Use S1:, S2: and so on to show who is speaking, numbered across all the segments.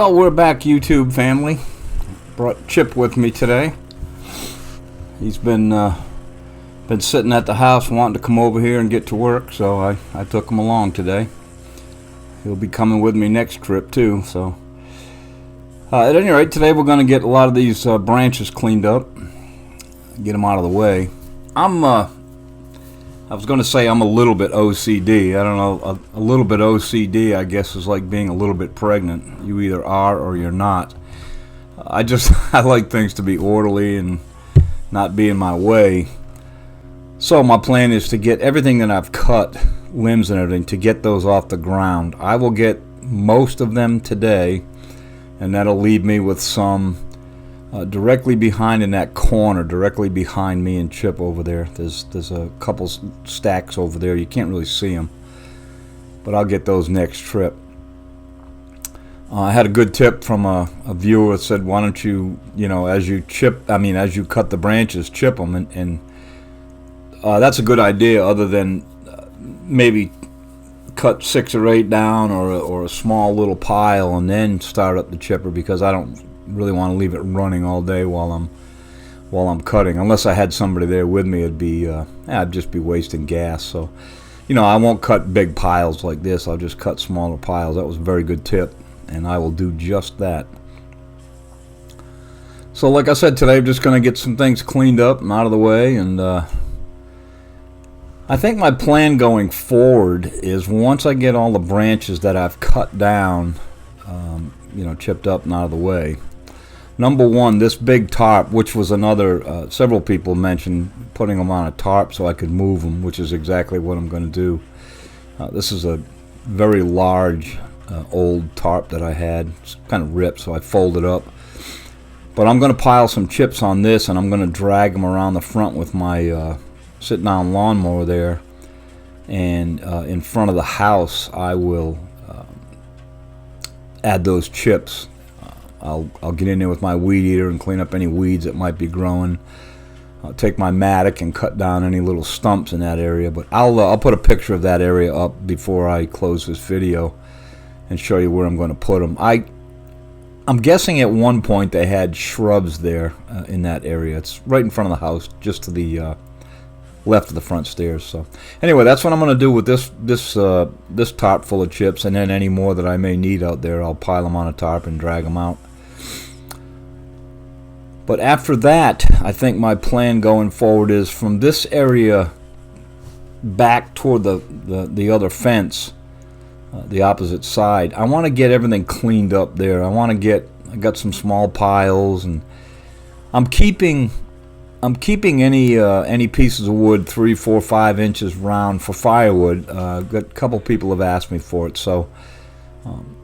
S1: Well, we're back, YouTube family. Brought Chip with me today. He's been sitting at the house wanting to come over here and get to work, so I took him along today. He'll be coming with me next trip too. So at any rate, today we're going to get a lot of these branches cleaned up, get them out of the way. I was going to say I'm a little bit OCD. I don't know, a little bit OCD, I guess, is like being a little bit pregnant. You either are or you're not. I like things to be orderly and not be in my way. So my plan is to get everything that I've cut, limbs and everything, to get those off the ground. I will get most of them today, and that'll leave me with some directly behind in that corner, directly behind me and Chip over there. There's a couple stacks over there. You can't really see them, but I'll get those next trip. I had a good tip from a viewer that said, why don't you, as you cut the branches, chip them, and that's a good idea, other than maybe cut 6 or 8 down or a small little pile and then start up the chipper, because I don't really want to leave it running all day while I'm cutting. Unless I had somebody there with me, I'd just be wasting gas. So, I won't cut big piles like this. I'll just cut smaller piles. That was a very good tip, and I will do just that. So like I said, today I'm just going to get some things cleaned up and out of the way, and I think my plan going forward is, once I get all the branches that I've cut down, chipped up and out of the way. Number one, this big tarp, which was another, several people mentioned putting them on a tarp so I could move them, which is exactly what I'm going to do. This is a very large old tarp that I had. It's kind of ripped, so I folded up. But I'm going to pile some chips on this, and I'm going to drag them around the front with my sit-down lawnmower there. And in front of the house, I will add those chips. I'll get in there with my weed eater and clean up any weeds that might be growing. I'll take my mattock and cut down any little stumps in that area. But I'll put a picture of that area up before I close this video and show you where I'm going to put them. I'm guessing at one point they had shrubs there in that area. It's right in front of the house, just to the left of the front stairs. So anyway, that's what I'm going to do with this tarp full of chips, and then any more that I may need out there, I'll pile them on a tarp and drag them out. But after that, I think my plan going forward is from this area back toward the other fence, the opposite side. I want to get everything cleaned up there. I got some small piles, and I'm keeping any pieces of wood 3, 4, 5 inches round for firewood. Got a couple people have asked me for it, so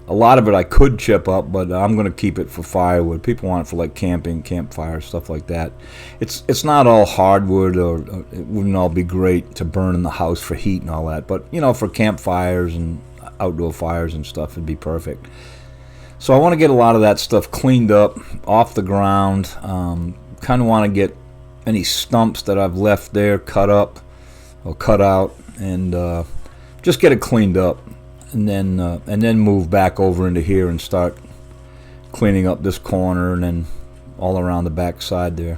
S1: a lot of it I could chip up, but I'm going to keep it for firewood. People want it for like camping, campfire, stuff like that. It's not all hardwood, or it wouldn't all be great to burn in the house for heat and all that, but for campfires and outdoor fires and stuff, it'd be perfect. So I want to get a lot of that stuff cleaned up, off the ground. Kind of want to get any stumps that I've left there cut up or cut out, and just get it cleaned up, and then move back over into here and start cleaning up this corner and then all around the back side there.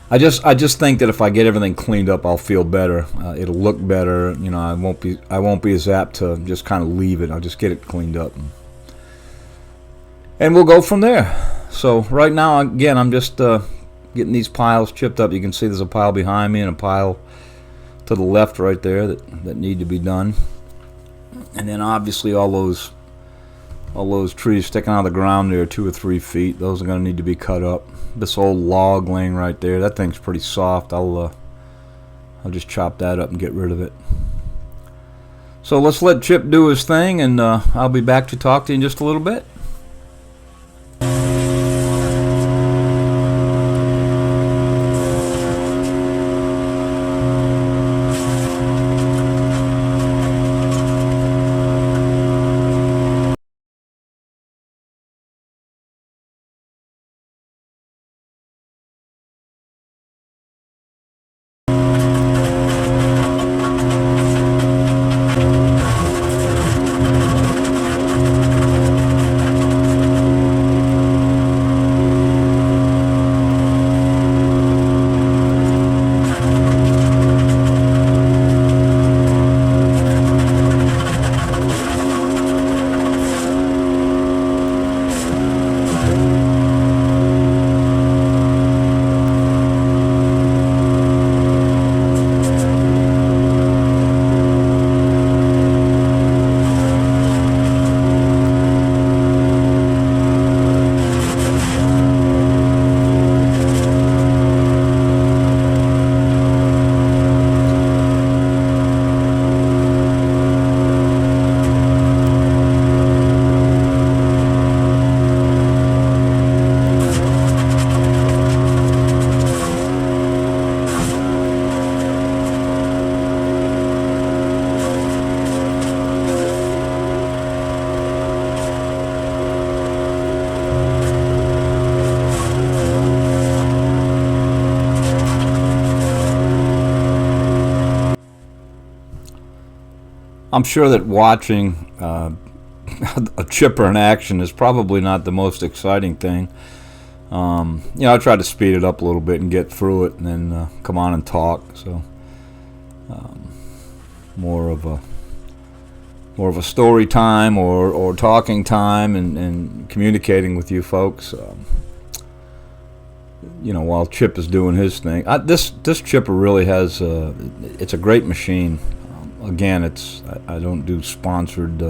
S1: I just think that if I get everything cleaned up, I'll feel better. It'll look better. I won't be as apt to just kind of leave it. I'll just get it cleaned up, and we'll go from there. So right now, again, I'm just getting these piles chipped up. You can see there's a pile behind me and a pile to the left right there that need to be done. And then obviously all those trees sticking out of the ground there 2 or 3 feet, those are going to need to be cut up. This old log laying right there, that thing's pretty soft. I'll just chop that up and get rid of it. So let's let Chip do his thing, and I'll be back to talk to you in just a little bit. I'm sure that watching a chipper in action is probably not the most exciting thing. I try to speed it up a little bit and get through it, and then come on and talk. So more of a story time or talking time and communicating with you folks. While Chip is doing his thing. This chipper really has it's a great machine. Again, I don't do sponsored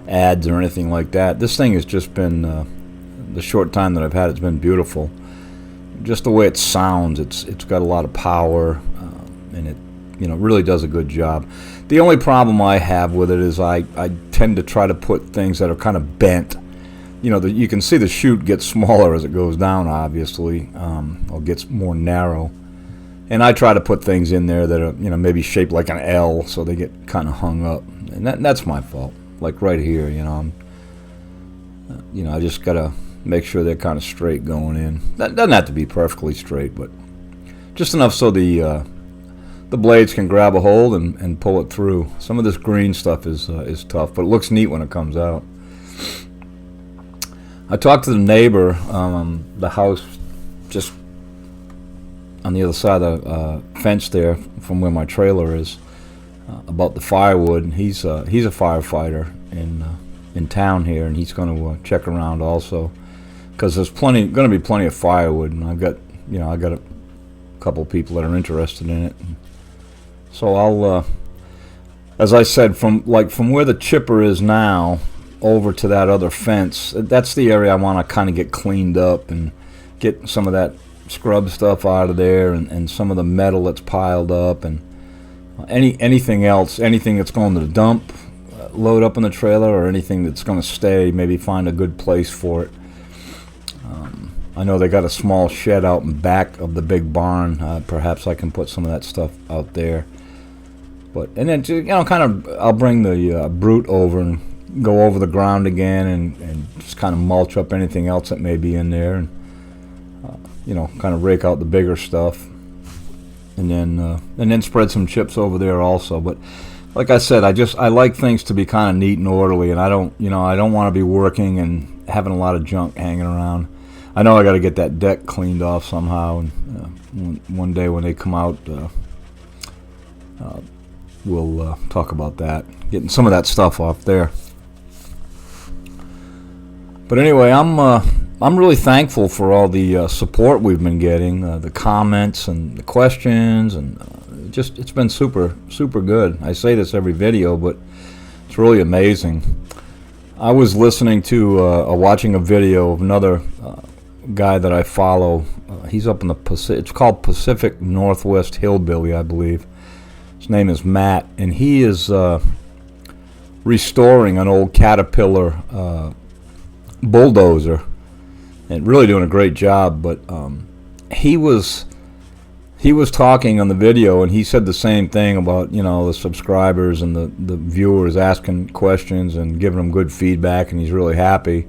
S1: ads or anything like that. This thing has just been the short time that I've had, it's been beautiful. Just the way it sounds, it's got a lot of power, and it really does a good job. The only problem I have with it is I tend to try to put things that are kind of bent. You can see the chute gets smaller as it goes down, obviously, or gets more narrow. And I try to put things in there that are, maybe shaped like an L, so they get kind of hung up. And that's my fault. Like right here, I just gotta make sure they're kind of straight going in. That doesn't have to be perfectly straight, but just enough so the blades can grab a hold and pull it through. Some of this green stuff is tough, but it looks neat when it comes out. I talked to the neighbor, the house just on the other side of the fence there from where my trailer is, about the firewood. And he's a firefighter in town here, and he's going to check around also, because there's going to be plenty of firewood, and I got a couple people that are interested in it. So I'll, as I said, from where the chipper is now over to that other fence, that's the area I want to kind of get cleaned up and get some of that scrub stuff out of there, and some of the metal that's piled up, and anything else, anything that's going to the dump, load up in the trailer, or anything that's going to stay, maybe find a good place for it. I know they got a small shed out in back of the big barn. Perhaps I can put some of that stuff out there. And then I'll bring the brute over and go over the ground again, and just kind of mulch up anything else that may be in there, and kind of rake out the bigger stuff, and then spread some chips over there also. But like I said, I like things to be kind of neat and orderly, and I don't want to be working and having a lot of junk hanging around. I know I got to get that deck cleaned off somehow, and one day when they come out, we'll talk about that, getting some of that stuff off there. But anyway, I'm really thankful for all the support we've been getting, the comments and the questions, and it's been super, super good. I say this every video, but it's really amazing. I was listening to watching a video of another guy that I follow. He's up in the Pacific. It's called Pacific Northwest Hillbilly, I believe. His name is Matt, and he is restoring an old Caterpillar bulldozer, and really doing a great job. But he was talking on the video, and he said the same thing about the subscribers and the viewers asking questions and giving them good feedback, and he's really happy.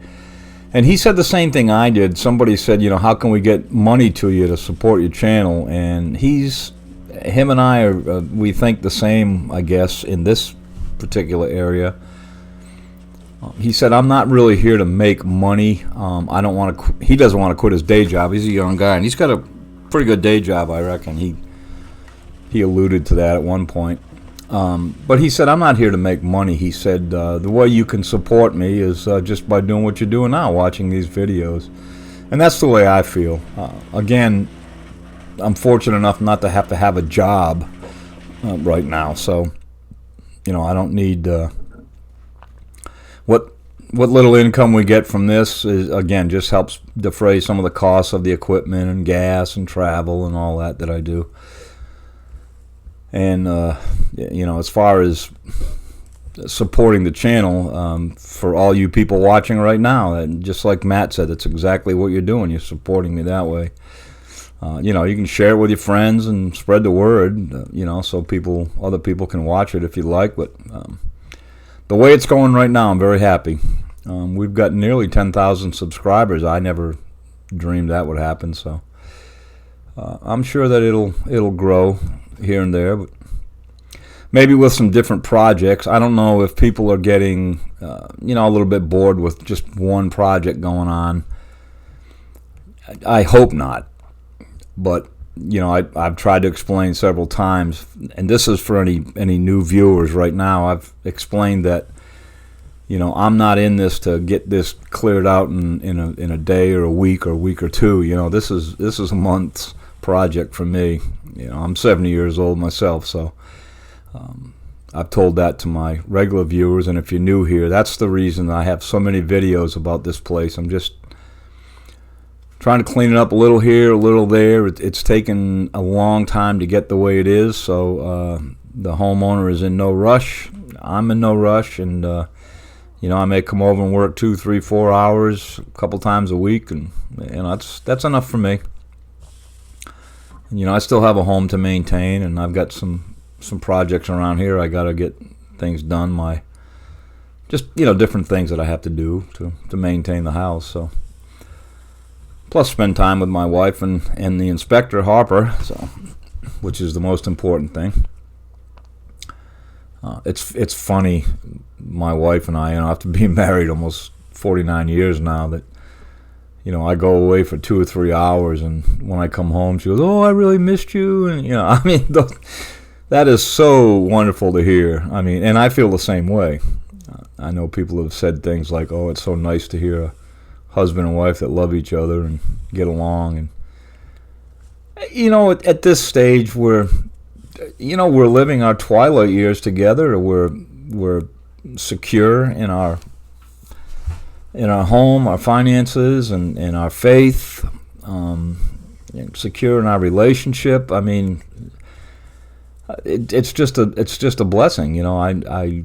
S1: And he said the same thing I did. Somebody said, how can we get money to you to support your channel? And him and I are we think the same, I guess, in this particular area. He said, I'm not really here to make money. I don't want to. He doesn't want to quit his day job. He's a young guy, and he's got a pretty good day job, I reckon. He alluded to that at one point. But he said, I'm not here to make money. He said, the way you can support me is just by doing what you're doing now, watching these videos. And that's the way I feel. Again, I'm fortunate enough not to have a job right now, so I don't need. What little income we get from this is, again, just helps defray some of the costs of the equipment and gas and travel and all that I do. And as far as supporting the channel, for all you people watching right now, and just like Matt said, it's exactly what you're doing. You're supporting me that way. You can share it with your friends and spread the word, so other people can watch it if you like. But the way it's going right now, I'm very happy. We've got nearly 10,000 subscribers. I never dreamed that would happen, so I'm sure that it'll grow here and there. But maybe with some different projects. I don't know if people are getting, a little bit bored with just one project going on. I hope not. But, I've tried to explain several times, and this is for any new viewers right now. I've explained that, I'm not in this to get this cleared out in a day or a week or two. This is a month's project for me. I'm 70 years old myself, so I've told that to my regular viewers, and if you're new here, that's the reason I have so many videos about this place. I'm just trying to clean it up a little here, a little there. It's taken a long time to get the way it is, so the homeowner is in no rush. I'm in no rush, and I may come over and work 2, 3, 4 hours a couple times a week, and that's enough for me. And, I still have a home to maintain, and I've got some projects around here. I got to get things done. Different things that I have to do to maintain the house. So, plus spend time with my wife and the inspector Harper. So, which is the most important thing. It's funny. My wife and I, after being married almost 49 years now, that I go away for 2 or 3 hours, and when I come home, she goes, "Oh, I really missed you," and that is so wonderful to hear. And I feel the same way. I know people have said things like, "Oh, it's so nice to hear a husband and wife that love each other and get along." And at this stage, we're living our twilight years together. We're secure in our home, our finances, and in our faith. Secure in our relationship. It's just a blessing. I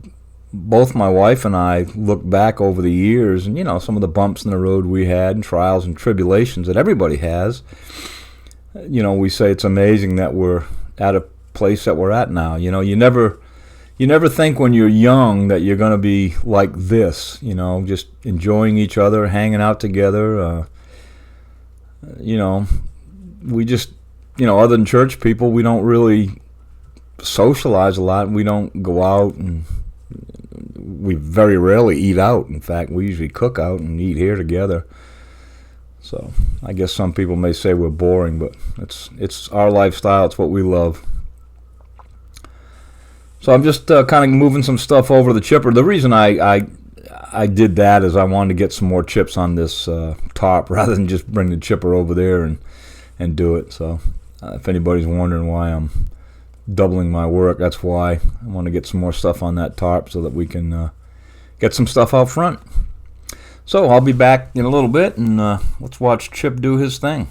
S1: both my wife and I look back over the years, and some of the bumps in the road we had, and trials and tribulations that everybody has. We say it's amazing that we're at a place that we're at now. You never think when you're young that you're going to be like this. Just enjoying each other, hanging out together. We just, other than church people, we don't really socialize a lot. We don't go out, and we very rarely eat out. In fact, we usually cook out and eat here together. So I guess some people may say we're boring, but it's our lifestyle. It's what we love. So I'm just kind of moving some stuff over the chipper. The reason I did that is I wanted to get some more chips on this tarp rather than just bring the chipper over there and do it. So if anybody's wondering why I'm doubling my work, that's why. I want to get some more stuff on that tarp so that we can get some stuff out front. So I'll be back in a little bit, and let's watch Chip do his thing.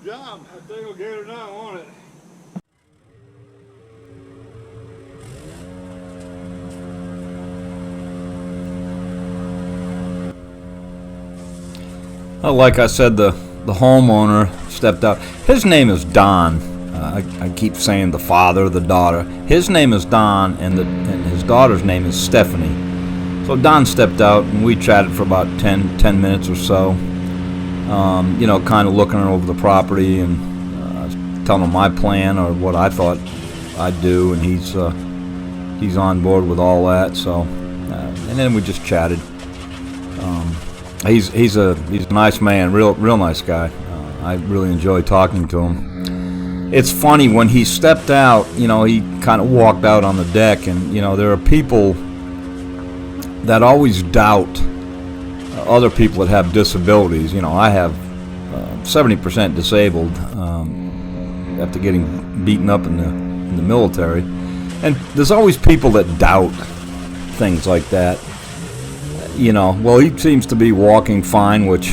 S1: job. I think I'll get her now, won't it? Well, like I said, the homeowner stepped out. His name is Don. I keep saying the father, the daughter. His name is Don, and his daughter's name is Stephanie. So Don stepped out, and we chatted for about 10 minutes or so. You know, kind of looking over the property and telling him my plan or what I thought I'd do, and he's on board with all that. So, and then we just chatted. He's a nice man, real nice guy. I really enjoy talking to him. It's funny, when he stepped out, you know, he kind of walked out on the deck, and you know, there are people that always doubt other people that have disabilities. You know, I have 70% disabled after getting beaten up in the military, and there's always people that doubt things like that. You know, well, he seems to be walking fine, which,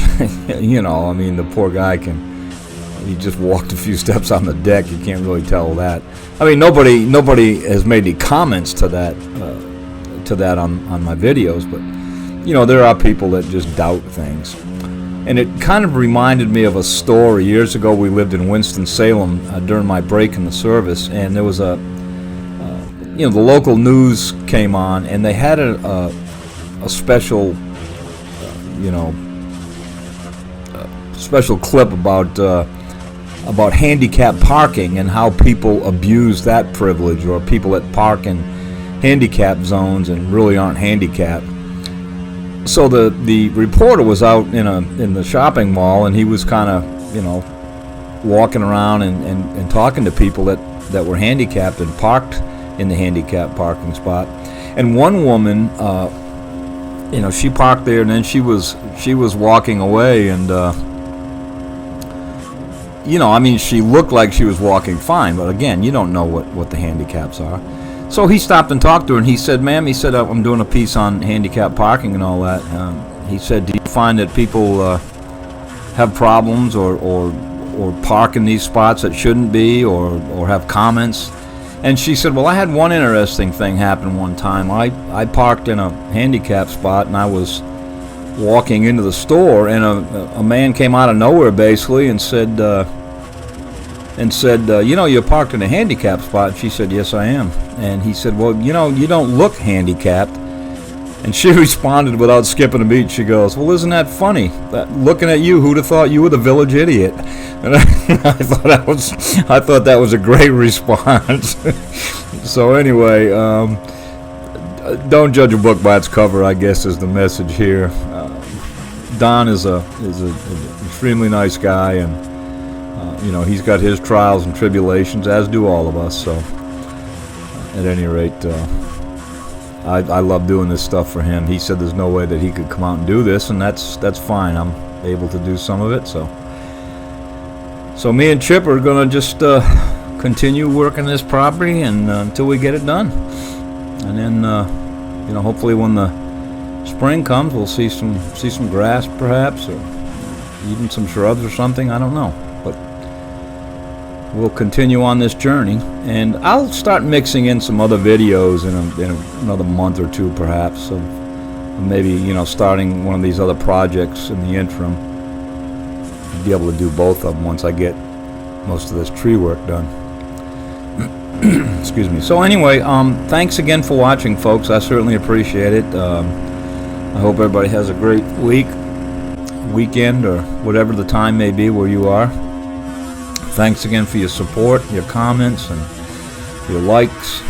S1: you know, I mean, the poor guy he just walked a few steps on the deck. You can't really tell that. I mean, nobody has made any comments to that on my videos, but, you know, there are people that just doubt things. And it kind of reminded me of a story. Years ago, we lived in Winston-Salem during my break in the service, and there was you know, the local news came on, and they had a special, you know, special clip about handicap parking and how people abuse that privilege, or people that park in handicap zones and really aren't handicapped. So the reporter was out in the shopping mall, and he was kind of, you know, walking around and talking to people that were handicapped and parked in the handicap parking spot. And one woman, you know, she parked there, and then she was walking away, and you know, I mean, she looked like she was walking fine, but again, you don't know what the handicaps are. So he stopped and talked to her, and he said, "Ma'am," he said, "I'm doing a piece on handicap parking and all that." He said, "Do you find that people have problems or park in these spots that shouldn't be, or have comments?" And she said, "Well, I had one interesting thing happen one time. I parked in a handicap spot, and I was walking into the store, and a man came out of nowhere basically and said, you know, you're parked in a handicap spot." And she said, "Yes, I am." And he said, "Well, you know, you don't look handicapped." And she responded without skipping a beat. She goes, "Well, isn't that funny? Looking at you, who'd have thought you were the village idiot?" And I thought that was a great response. So anyway, don't judge a book by its cover, I guess, is the message here. Don is an extremely nice guy, and you know, he's got his trials and tribulations, as do all of us. So at any rate, I love doing this stuff for him. He said there's no way that he could come out and do this, and that's fine. I'm able to do some of it. So me and Chip are gonna just continue working this property and until we get it done, and then you know, hopefully when the spring comes, we'll see some grass perhaps, or even some shrubs or something. I don't know, but we'll continue on this journey, and I'll start mixing in some other videos in another month or two perhaps, of maybe, you know, starting one of these other projects in the interim. I'll be able to do both of them once I get most of this tree work done. Excuse me. So anyway, thanks again for watching, folks. I certainly appreciate it. I hope everybody has a great weekend, or whatever the time may be where you are. Thanks again for your support, your comments, and your likes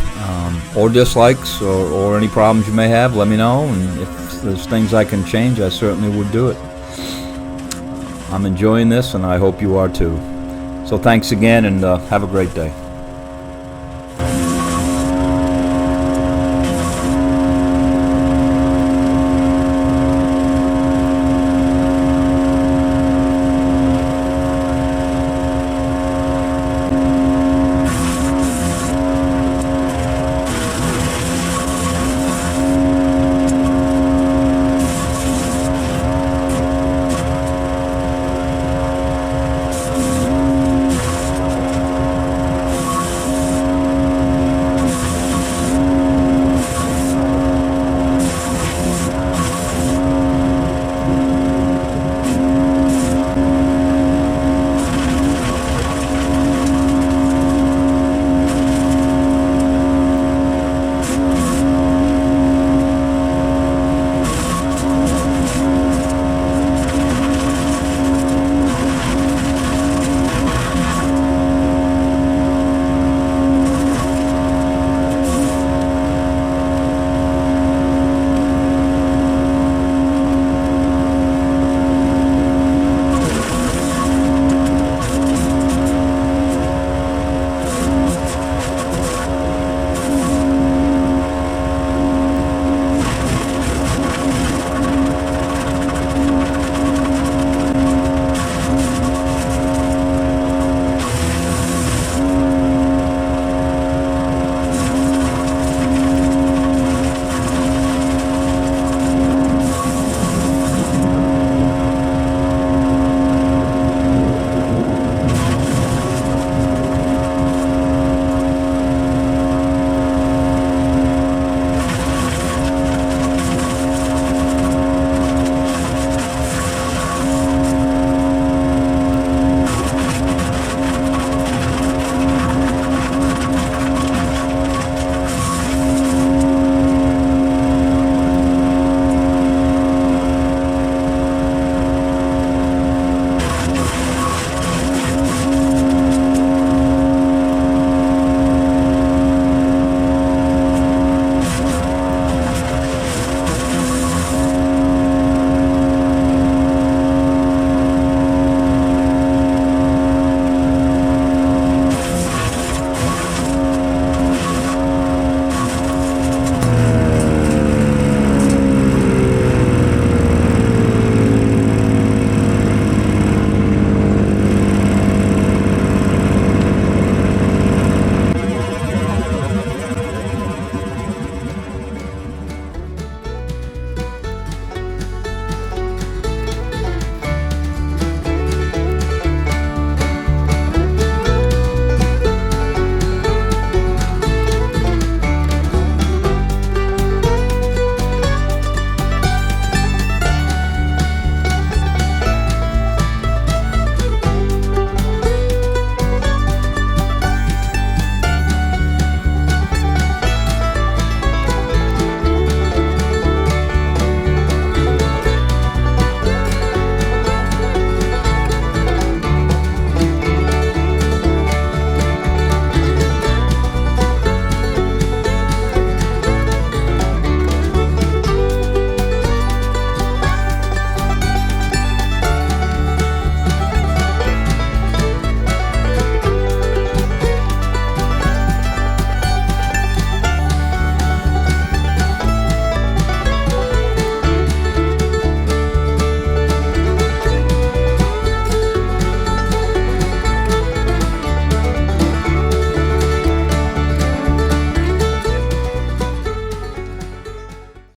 S1: or dislikes, or any problems you may have. Let me know, and if there's things I can change, I certainly would do it. I'm enjoying this, and I hope you are too. So thanks again, and have a great day.